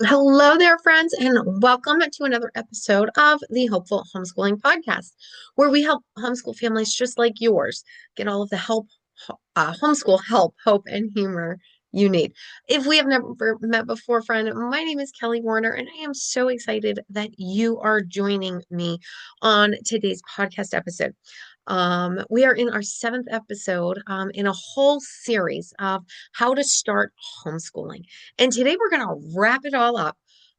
Hello there, friends, and welcome to another episode of the Hopeful Homeschooling Podcast, where we help homeschool families just like yours get all of the homeschool help, hope, and humor you need. If we have never met before, friend, my name is Kelly Warner, and I am so excited that you are joining me on today's podcast episode. We are in our seventh episode in a whole series of how to start homeschooling. And today we're going to wrap it all up.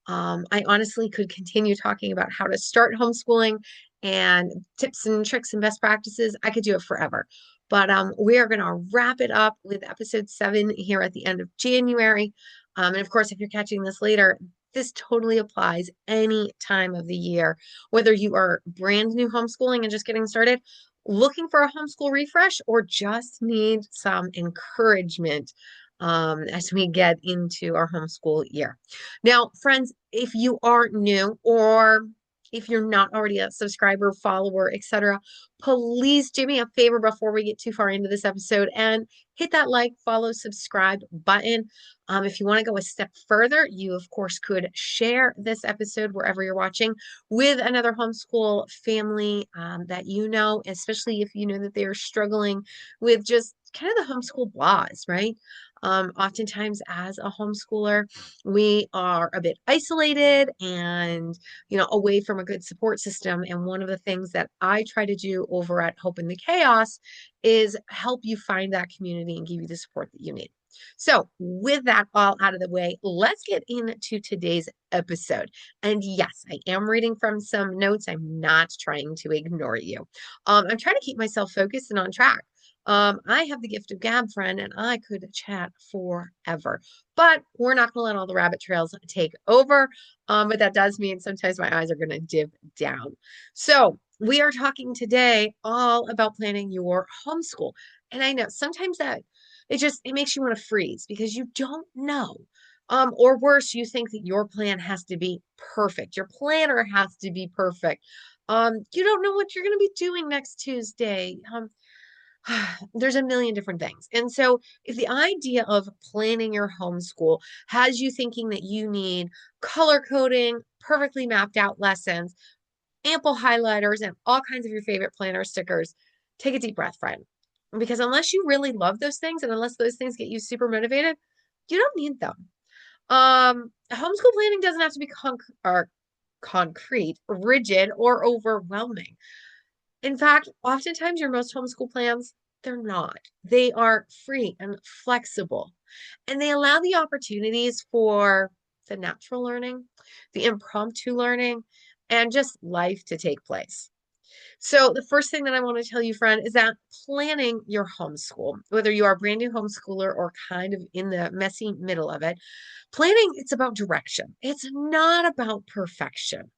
I honestly could continue talking about how to start homeschooling and tips and tricks and best practices. I could do it forever. But we are going to wrap it up with episode 7 here at the end of January. And of course, if you're catching this later, this totally applies any time of the year, whether you are brand new homeschooling and just getting started, looking for a homeschool refresh, or just need some encouragement as we get into our homeschool year. Now, friends, if you are new or if you're not already a subscriber, follower, etc., please do me a favor before we get too far into this episode and hit that like, follow, subscribe button. If you want to go a step further, you of course could share this episode wherever you're watching with another homeschool family that you know, especially if you know that they're struggling with just kind of the homeschool blahs, right? Oftentimes, as a homeschooler, we are a bit isolated and, away from a good support system. And one of the things that I try to do over at Hope in the Chaos is help you find that community and give you the support that you need. So, with that all out of the way, let's get into today's episode. And yes, I am reading from some notes. I'm not trying to ignore you. I'm trying to keep myself focused and on track. I have the gift of gab, friend, and I could chat forever. But we're not going to let all the rabbit trails take over. But that does mean sometimes my eyes are going to dip down. So we are talking today all about planning your homeschool. And I know sometimes that it makes you want to freeze because you don't know. Or worse, you think that your plan has to be perfect. Your planner has to be perfect. You don't know what you're going to be doing next Tuesday. There's a million different things. And so, if the idea of planning your homeschool has you thinking that you need color coding, perfectly mapped out lessons, ample highlighters, and all kinds of your favorite planner stickers, take a deep breath, friend. Because unless you really love those things and unless those things get you super motivated, you don't need them. Homeschool planning doesn't have to be concrete, rigid, or overwhelming. In fact, oftentimes your most homeschool plans, they're not. They are free and flexible, and they allow the opportunities for the natural learning, the impromptu learning, and just life to take place. So, the first thing that I want to tell you, friend, is that planning your homeschool, whether you are a brand new homeschooler or kind of in the messy middle of it, planning, it's about direction. It's not about perfection.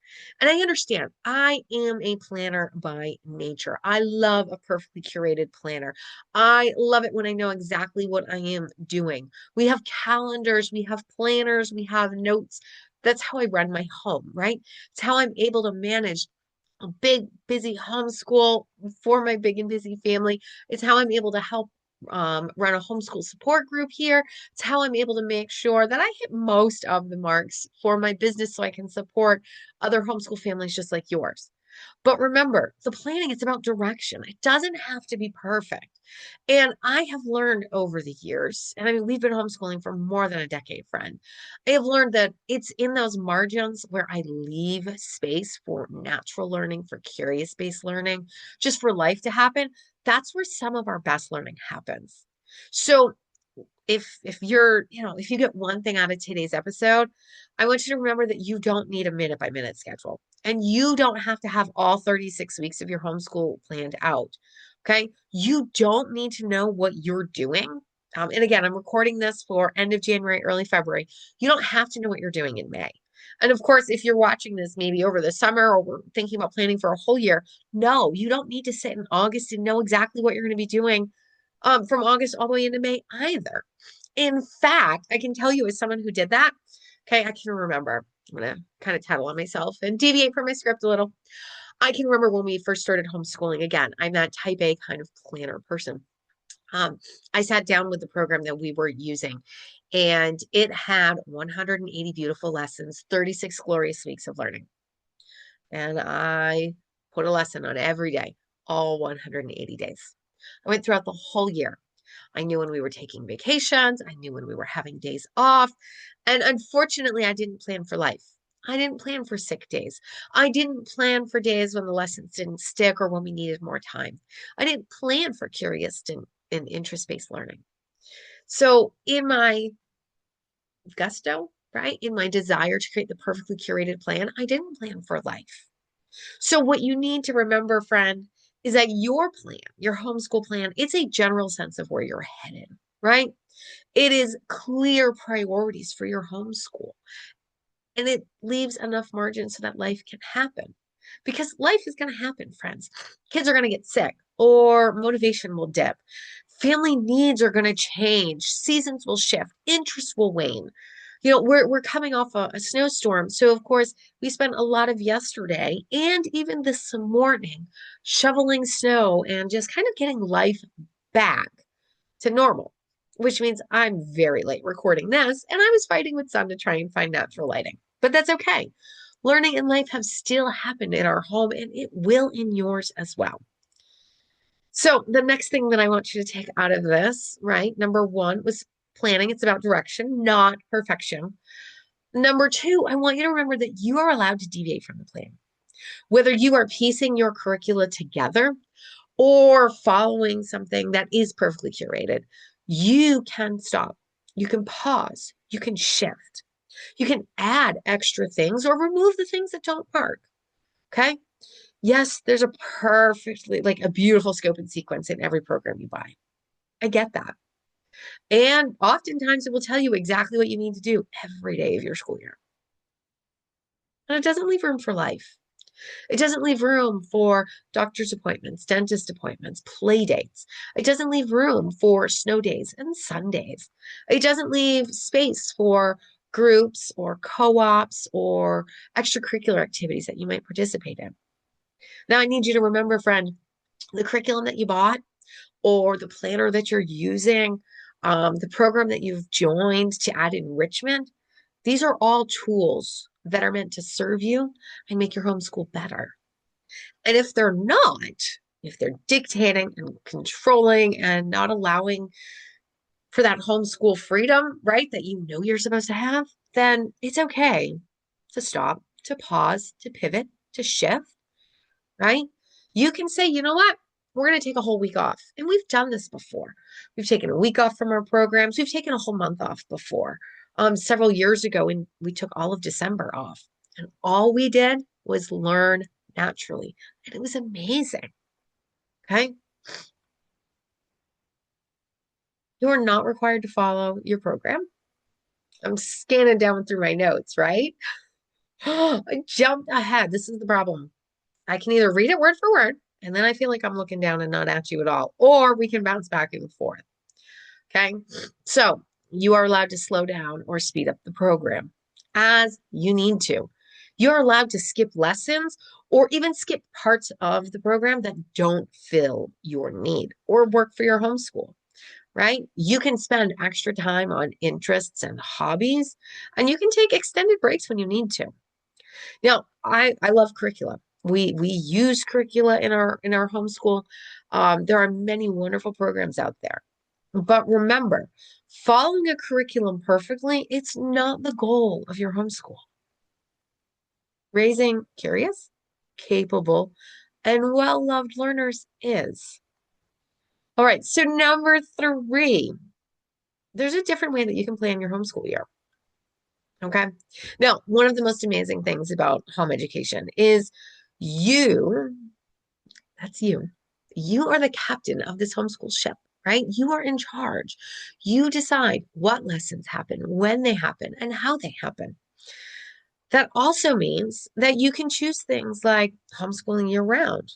And I understand I am a planner by nature. I love a perfectly curated planner. I love it when I know exactly what I am doing. We have calendars, we have planners, we have notes. That's how I run my home, right? It's how I'm able to manage a big, busy homeschool for my big and busy family. It's how I'm able to help run a homeschool support group here. It's how I'm able to make sure that I hit most of the marks for my business so I can support other homeschool families just like yours. But remember, the planning, it's about direction. It doesn't have to be perfect. And I have learned over the years, and I mean, we've been homeschooling for more than a decade, friend. I have learned that it's in those margins where I leave space for natural learning, for curious based learning, just for life to happen. That's where some of our best learning happens. So if you're, if you get one thing out of today's episode, I want you to remember that you don't need a minute by minute schedule. And you don't have to have all 36 weeks of your homeschool planned out. Okay. You don't need to know what you're doing. And again, I'm recording this for end of January, early February. You don't have to know what you're doing in May. And of course, if you're watching this maybe over the summer or we're thinking about planning for a whole year, no, you don't need to sit in August and know exactly what you're going to be doing from August all the way into May either. In fact, I can tell you as someone who did that, okay, I can remember. I'm going to kind of tattle on myself and deviate from my script a little. I can remember when we first started homeschooling. Again, I'm that type A kind of planner person. I sat down with the program that we were using and it had 180 beautiful lessons, 36 glorious weeks of learning. And I put a lesson on every day, all 180 days. I went throughout the whole year. I knew when we were taking vacations. I knew when we were having days off. And unfortunately, I didn't plan for life. I didn't plan for sick days. I didn't plan for days when the lessons didn't stick or when we needed more time. I didn't plan for curious and interest-based learning. So in my gusto, right, in my desire to create the perfectly curated plan, I didn't plan for life. So what you need to remember, friend, is that your plan, your homeschool plan, it's a general sense of where you're headed, right? It is clear priorities for your homeschool. And it leaves enough margin so that life can happen. Because life is going to happen, friends. Kids are going to get sick or motivation will dip. Family needs are going to change. Seasons will shift. Interests will wane. We're coming off a snowstorm. So, of course, we spent a lot of yesterday and even this morning shoveling snow and just kind of getting life back to normal, which means I'm very late recording this, and I was fighting with sun to try and find natural lighting. But that's okay. Learning and life have still happened in our home, and it will in yours as well. So the next thing that I want you to take out of this, right? Number one was planning. It's about direction, not perfection. Number two, I want you to remember that you are allowed to deviate from the plan. Whether you are piecing your curricula together or following something that is perfectly curated, you can stop. You can pause. You can shift. You can add extra things or remove the things that don't work. Okay. Yes, there's a like a beautiful scope and sequence in every program you buy. I get that. And oftentimes it will tell you exactly what you need to do every day of your school year. And it doesn't leave room for life. It doesn't leave room for doctor's appointments, dentist appointments, play dates. It doesn't leave room for snow days and Sundays. It doesn't leave space for groups or co-ops or extracurricular activities that you might participate in. Now, I need you to remember, friend, the curriculum that you bought or the planner that you're using, the program that you've joined to add enrichment, these are all tools that are meant to serve you and make your homeschool better. And if they're not, if they're dictating and controlling and not allowing for that homeschool freedom, right, that you know you're supposed to have, then it's okay to stop, to pause, to pivot, to shift, right? You can say, you know what? We're going to take a whole week off. And we've done this before. We've taken a week off from our programs. We've taken a whole month off before. Several years ago, and we took all of December off. And all we did was learn naturally. And it was amazing. Okay. You are not required to follow your program. I'm scanning down through my notes, right? I jumped ahead. This is the problem. I can either read it word for word, and then I feel like I'm looking down and not at you at all, or we can bounce back and forth. Okay. So you are allowed to slow down or speed up the program as you need to. You're allowed to skip lessons or even skip parts of the program that don't fill your need or work for your homeschool, right? You can spend extra time on interests and hobbies, and you can take extended breaks when you need to. Now, I love curriculum. We use curricula in our homeschool. There are many wonderful programs out there. But remember, following a curriculum perfectly, it's not the goal of your homeschool. Raising curious, capable, and well-loved learners is. All right, so number three, there's a different way that you can plan your homeschool year. Okay. Now, one of the most amazing things about home education is you, that's you. You are the captain of this homeschool ship, right? You are in charge. You decide what lessons happen, when they happen, and how they happen. That also means that you can choose things like homeschooling year round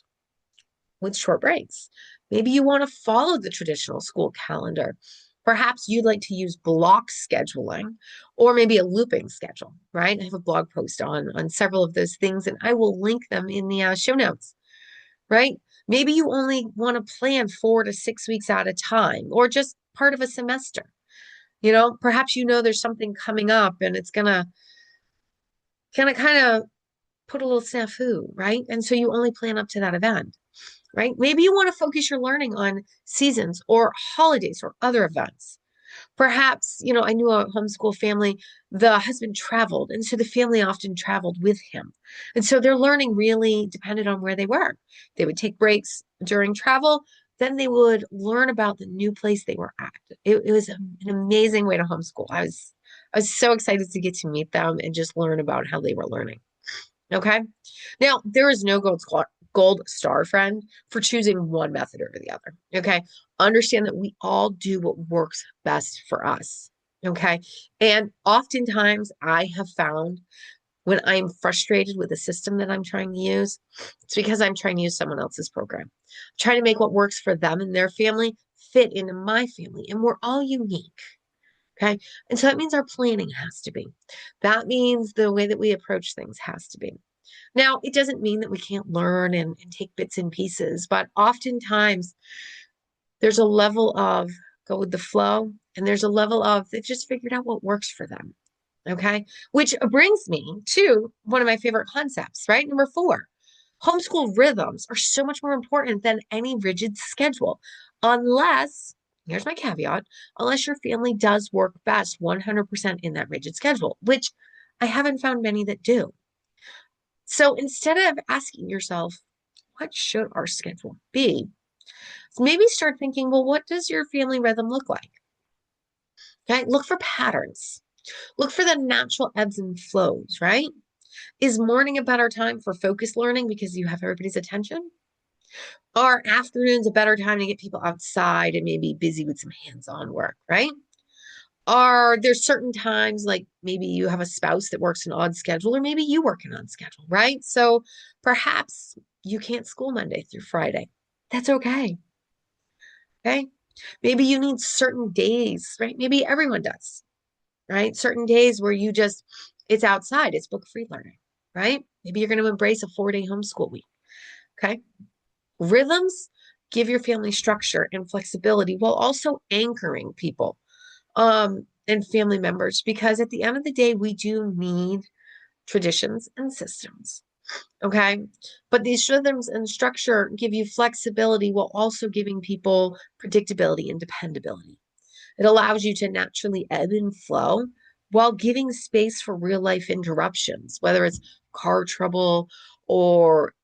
with short breaks. Maybe you want to follow the traditional school calendar. Perhaps you'd like to use block scheduling or maybe a looping schedule, right? I have a blog post on several of those things, and I will link them in the show notes, right? Maybe you only want to plan 4 to 6 weeks at a time or just part of a semester. Perhaps there's something coming up and it's gonna kind of put a little snafu, right? And so you only plan up to that event, right? Maybe you want to focus your learning on seasons or holidays or other events. Perhaps, I knew a homeschool family, the husband traveled, and so the family often traveled with him. And so their learning really depended on where they were. They would take breaks during travel, then they would learn about the new place they were at. It was an amazing way to homeschool. I was so excited to get to meet them and just learn about how they were learning. Okay. Now, there is no gold star, friend, for choosing one method over the other. Okay. Understand that we all do what works best for us. Okay. And oftentimes I have found when I'm frustrated with the system that I'm trying to use, it's because I'm trying to use someone else's program. I'm trying to make what works for them and their family fit into my family. And we're all unique. Okay. And so that means our planning has to be. That means the way that we approach things has to be. Now, it doesn't mean that we can't learn and take bits and pieces, but oftentimes there's a level of go with the flow, and there's a level of they've just figured out what works for them. Okay. Which brings me to one of my favorite concepts, right? Number 4, homeschool rhythms are so much more important than any rigid schedule, unless, here's my caveat, unless your family does work best 100% in that rigid schedule, which I haven't found many that do. So instead of asking yourself, what should our schedule be? Maybe start thinking, well, what does your family rhythm look like? Okay, look for patterns. Look for the natural ebbs and flows, right? Is morning a better time for focused learning because you have everybody's attention? Are afternoons a better time to get people outside and maybe busy with some hands-on work, right? Are there certain times, like maybe you have a spouse that works an odd schedule, or maybe you work an odd schedule, right? So perhaps you can't school Monday through Friday. That's okay. Okay. Maybe you need certain days, right? Maybe everyone does, right? Certain days where it's outside, it's book-free learning, right? Maybe you're going to embrace a 4-day homeschool week. Okay. Rhythms give your family structure and flexibility while also anchoring people and family members, because at the end of the day, we do need traditions and systems. Okay. But these rhythms and structure give you flexibility while also giving people predictability and dependability. It allows you to naturally ebb and flow while giving space for real life interruptions, whether it's car trouble or,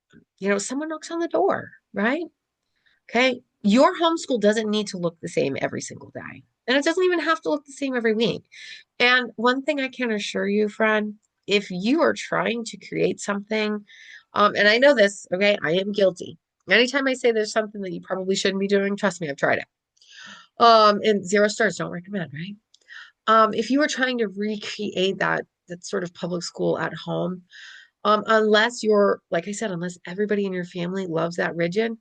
someone knocks on the door, right? Okay. Your homeschool doesn't need to look the same every single day. And it doesn't even have to look the same every week. And one thing I can assure you, friend, if you are trying to create something, and I know this, okay, I am guilty. Anytime I say there's something that you probably shouldn't be doing, trust me, I've tried it. And 0 stars don't recommend, right? If you were trying to recreate that sort of public school at home, unless like I said, unless everybody in your family loves that rigid,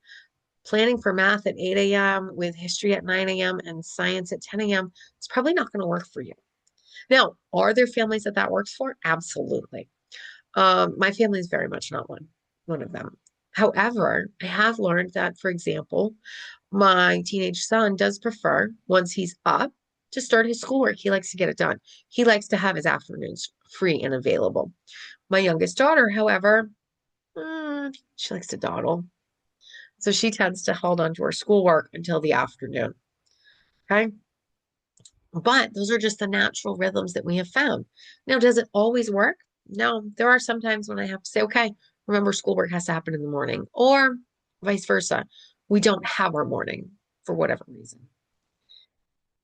planning for math at 8 a.m. with history at 9 a.m. and science at 10 a.m. is probably not going to work for you. Now, are there families that works for? Absolutely. My family is very much not one of them. However, I have learned that, for example, my teenage son does prefer, once he's up, to start his schoolwork. He likes to get it done. He likes to have his afternoons free and available. My youngest daughter, however, she likes to dawdle. So she tends to hold on to her schoolwork until the afternoon. Okay. But those are just the natural rhythms that we have found. Now, does it always work? No, there are some times when I have to say, okay, remember schoolwork has to happen in the morning, or vice versa. We don't have our morning for whatever reason.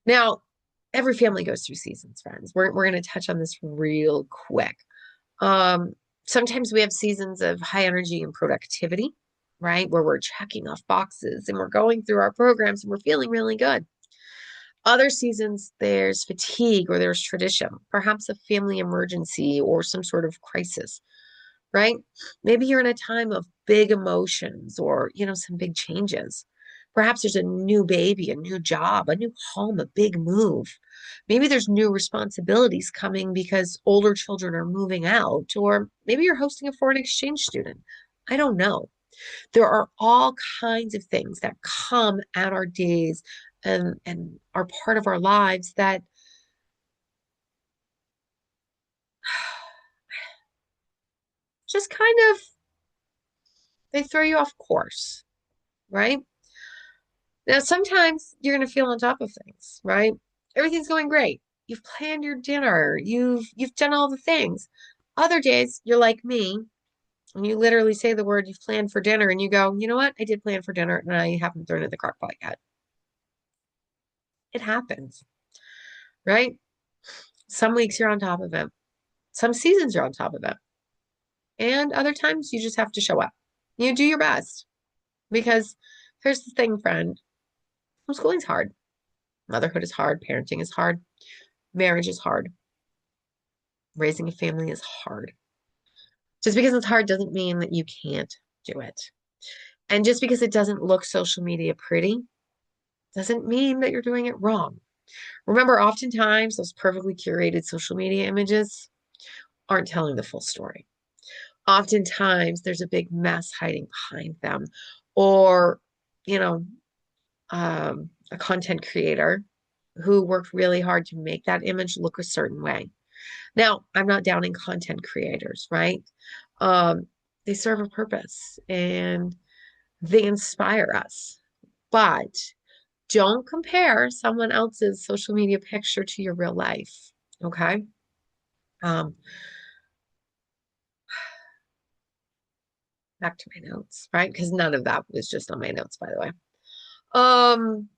Now, every family goes through seasons, friends. We're going to touch on this real quick. Um, Sometimes we have seasons of high energy and productivity, right? Where we're checking off boxes and we're going through our programs and we're feeling really good. Other seasons, there's fatigue or there's tradition, perhaps a family emergency or some sort of crisis, right? Maybe you're in a time of big emotions or, some big changes. Perhaps there's a new baby, a new job, a new home, a big move. Maybe there's new responsibilities coming because older children are moving out, or maybe you're hosting a foreign exchange student. I don't know. There are all kinds of things that come at our days and are part of our lives that just kind of, they throw you off course, right? Now, sometimes you're going to feel on top of things, right? Everything's going great. You've planned your dinner. You've done all the things. Other days, you're like me, and you literally say the word you've planned for dinner, and you go, you know what? I did plan for dinner, and I haven't thrown it in the crock pot yet. It happens, right? Some weeks you're on top of it. Some seasons you're on top of it. And other times you just have to show up. You do your best because here's the thing, friend. Homeschooling's hard. Motherhood is hard. Parenting is hard. Marriage is hard. Raising a family is hard. Just because it's hard doesn't mean that you can't do it. And just because it doesn't look social media pretty doesn't mean that you're doing it wrong. Remember, oftentimes those perfectly curated social media images aren't telling the full story. Oftentimes there's a big mess hiding behind them, or, you know, a content creator who worked really hard to make that image look a certain way. Now, I'm not downing content creators, right? Um, they serve a purpose and they inspire us. But don't compare someone else's social media picture to your real life. Okay. Um, Back to my notes, right? Because none of that was just on my notes, by the way. Um,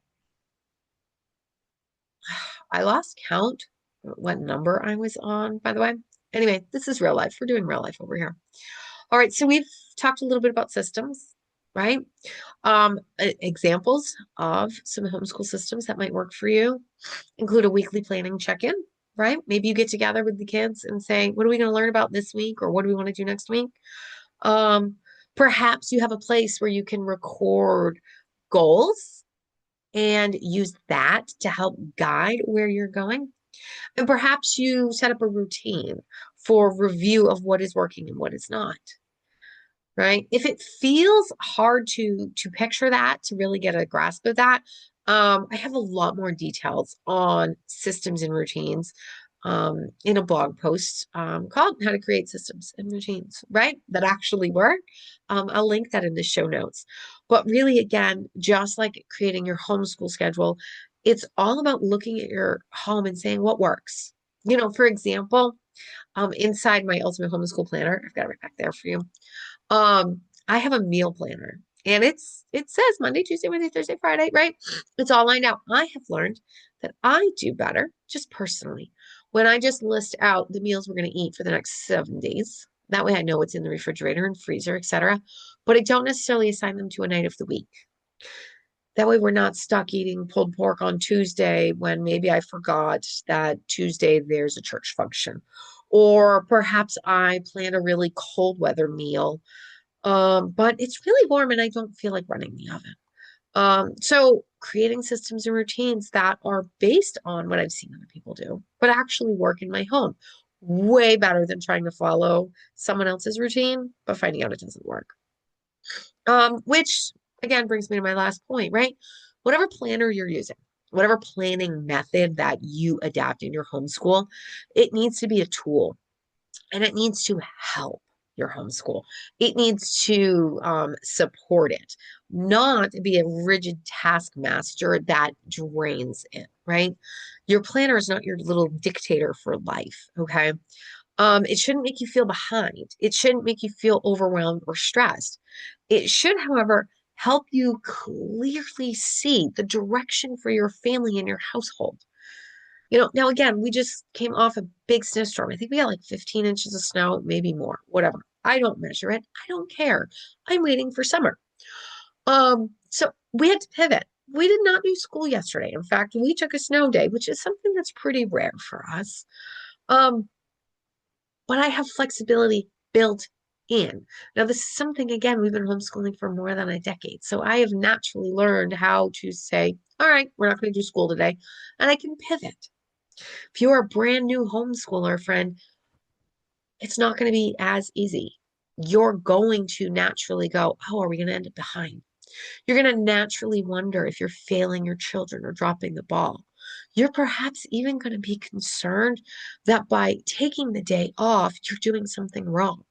I lost count what number I was on, by the way. Anyway, this is real life. We're doing real life over here. All right, so we've talked a little bit about systems, right? Examples of some homeschool systems that might work for you include a weekly planning check-in, right? Maybe you get together with the kids and say, what are we going to learn about this week, or what do we want to do next week? Um, Perhaps you have a place where you can record goals and use that to help guide where you're going. And perhaps you set up a routine for review of what is working and what is not, right? If it feels hard to picture that, to really get a grasp of that, I have a lot more details on systems and routines in a blog post called How to Create Systems and Routines, right? That actually work. I'll link that in the show notes. But really, again, just like creating your homeschool schedule, it's all about looking at your home and saying what works. You know, for example, inside my Ultimate Homeschool Planner, I've got it right back there for you. I have a meal planner and it says Monday, Tuesday, Wednesday, Thursday, Friday, right? It's all lined out. I have learned that I do better just personally when I just list out the meals we're going to eat for the next 7 days. That way I know what's in the refrigerator and freezer, etc. But I don't necessarily assign them to a night of the week. That way we're not stuck eating pulled pork on Tuesday when maybe I forgot that Tuesday there's a church function. Or perhaps I plan a really cold weather meal, but it's really warm and I don't feel like running the oven. So creating systems and routines that are based on what I've seen other people do, but actually work in my home. Way better than trying to follow someone else's routine, but finding out it doesn't work. Which again brings me to my last point, right? Whatever planner you're using, whatever planning method that you adapt in your homeschool, it needs to be a tool and it needs to help your homeschool. It needs to support it, not be a rigid taskmaster that drains it, right? Your planner is not your little dictator for life, okay? It shouldn't make you feel behind. It shouldn't make you feel overwhelmed or stressed. It should, however, help you clearly see the direction for your family and your household. You know, now again, we just came off a big snowstorm. I think we got like 15 inches of snow, maybe more, whatever. I don't measure it. I don't care. I'm waiting for summer. So we had to pivot. We did not do school yesterday. In fact, we took a snow day, which is something that's pretty rare for us. Um, but I have flexibility built in. Now, this is something, again, we've been homeschooling for more than a decade. So I have naturally learned how to say, all right, we're not going to do school today, and I can pivot. If you're a brand new homeschooler, friend, it's not going to be as easy. You're going to naturally go, oh, are we going to end up behind? You're going to naturally wonder if you're failing your children or dropping the ball. You're perhaps even going to be concerned that by taking the day off, you're doing something wrong.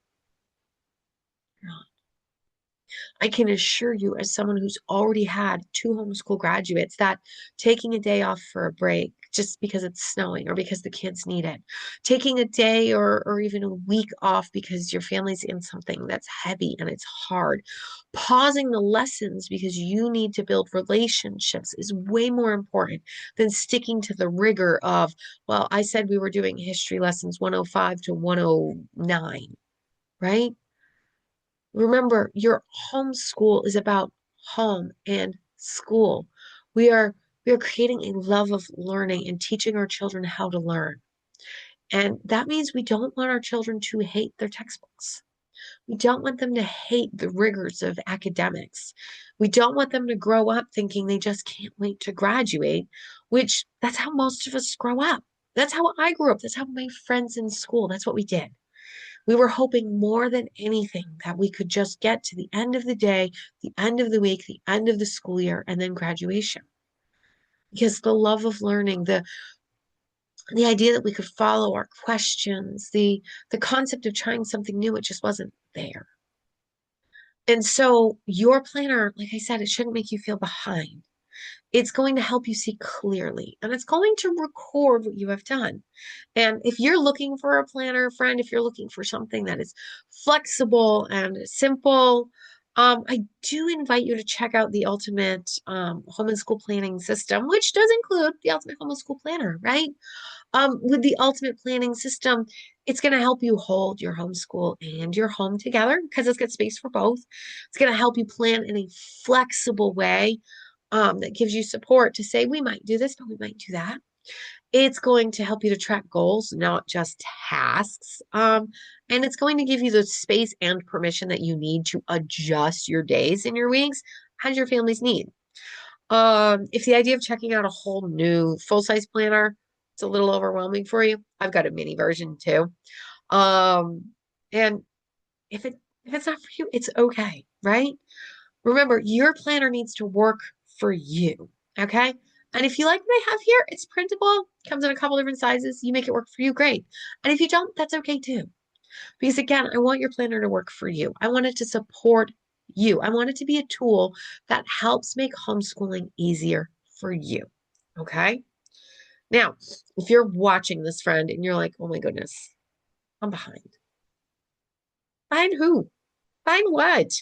I can assure you, as someone who's already had two homeschool graduates, that taking a day off for a break just because it's snowing or because the kids need it, taking a day or even a week off because your family's in something that's heavy and it's hard, pausing the lessons because you need to build relationships is way more important than sticking to the rigor of, well, I said we were doing history lessons 105 to 109, right? Remember, your homeschool is about home and school. We are we are creating a love of learning and teaching our children how to learn. And that means we don't want our children to hate their textbooks. We don't want them to hate the rigors of academics. We don't want them to grow up thinking they just can't wait to graduate, which that's how most of us grow up. That's how I grew up. That's how my friends in school, that's what we did. We were hoping more than anything that we could just get to the end of the day, the end of the week, the end of the school year, and then graduation. Because the love of learning, the idea that we could follow our questions, the concept of trying something new, it just wasn't there. And so your planner, like I said, it shouldn't make you feel behind. It's going to help you see clearly, and it's going to record what you have done. And if you're looking for a planner, friend, if you're looking for something that is flexible and simple, I do invite you to check out the Ultimate Home and School Planning System, which does include the Ultimate Home and School Planner, right? With the Ultimate Planning System, it's going to help you hold your homeschool and your home together because it's got space for both. It's going to help you plan in a flexible way that gives you support to say, we might do this, but we might do that. It's going to help you to track goals, not just tasks. And it's going to give you the space and permission that you need to adjust your days and your weeks as your families need. If the idea of checking out a whole new full-size planner, it's a little overwhelming for you, I've got a mini version too. Um, and if it's not for you, it's okay, right? Remember, your planner needs to work for you. Okay. And if you like what I have here, it's printable, comes in a couple different sizes. You make it work for you, great. And if you don't, that's okay too. Because again, I want your planner to work for you. I want it to support you. I want it to be a tool that helps make homeschooling easier for you. Okay. Now, if you're watching this, friend, and you're like, oh my goodness, I'm behind. Behind who? Behind what?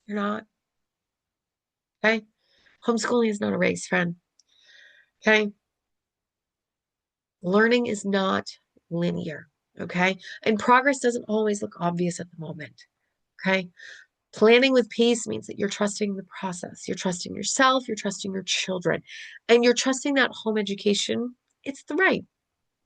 You're not. Okay. Homeschooling is not a race, friend. Okay. Learning is not linear. Okay. And progress doesn't always look obvious at the moment. Okay. Planning with peace means that you're trusting the process. You're trusting yourself. You're trusting your children. And you're trusting that home education, it's the right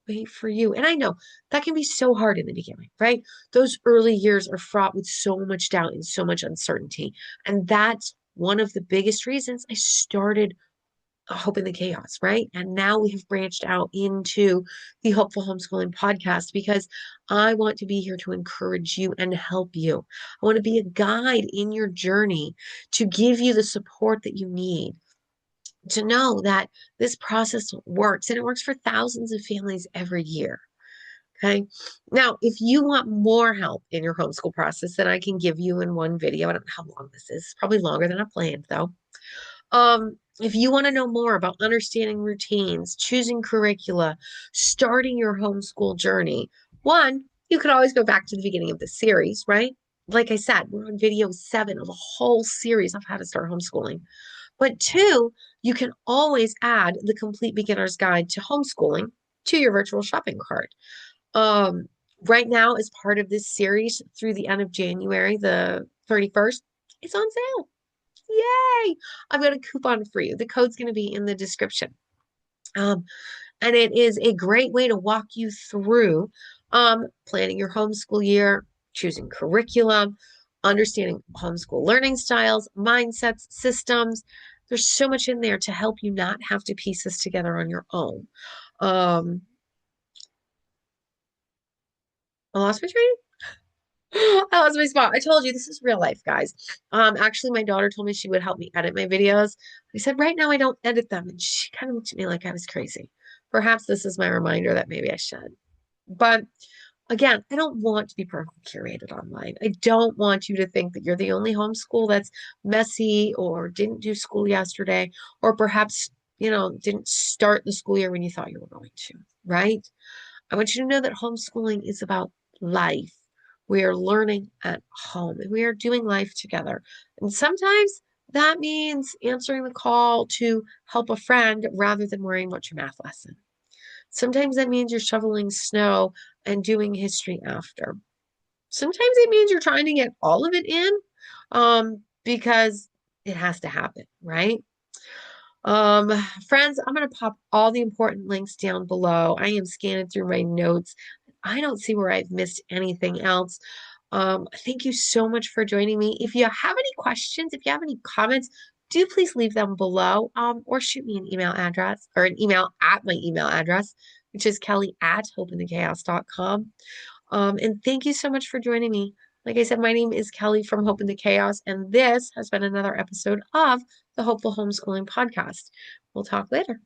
way for you. And I know that can be so hard in the beginning, right? Those early years are fraught with so much doubt and so much uncertainty. And that's one of the biggest reasons I started Hope in the Chaos, right? And now we have branched out into the Hopeful Homeschooling podcast because I want to be here to encourage you and help you. I want to be a guide in your journey to give you the support that you need to know that this process works and it works for thousands of families every year. Okay. Now, if you want more help in your homeschool process that I can give you in one video, I don't know how long this is, probably longer than I planned though. If you want to know more about understanding routines, choosing curricula, starting your homeschool journey, one, you could always go back to the beginning of the series, right? Like I said, we're on video 7 of a whole series of how to start homeschooling. But two, you can always add the complete beginner's guide to homeschooling to your virtual shopping cart. Um, right now, as part of this series through the end of January, the 31st, it's on sale. Yay! I've got a coupon for you. The code's going to be in the description. Um, and it is a great way to walk you through planning your homeschool year, choosing curriculum, understanding homeschool learning styles, mindsets, systems. There's so much in there to help you not have to piece this together on your own. Um, I lost my train. I lost my spot. I told you this is real life, guys. Actually, my daughter told me she would help me edit my videos. I said, right now I don't edit them. And she kind of looked at me like I was crazy. Perhaps this is my reminder that maybe I should. But Again, I don't want to be perfectly curated online. I don't want you to think that you're the only homeschool that's messy or didn't do school yesterday, or perhaps, didn't start the school year when you thought you were going to, right? I want you to know that homeschooling is about life. We are learning at home and we are doing life together. And sometimes that means answering the call to help a friend rather than worrying about your math lesson. Sometimes that means you're shoveling snow and doing history after. Sometimes it means you're trying to get all of it in because it has to happen, right? Um, Friends, I'm going to pop all the important links down below. I am scanning through my notes. I don't see where I've missed anything else. Thank you so much for joining me. If you have any questions, if you have any comments, do please leave them below or shoot me an email address or an email at my email address, which is kelly@hopeinthechaos.com. And thank you so much for joining me. Like I said, my name is Kelly from Hope in the Chaos, and this has been another episode of the Hopeful Homeschooling Podcast. We'll talk later.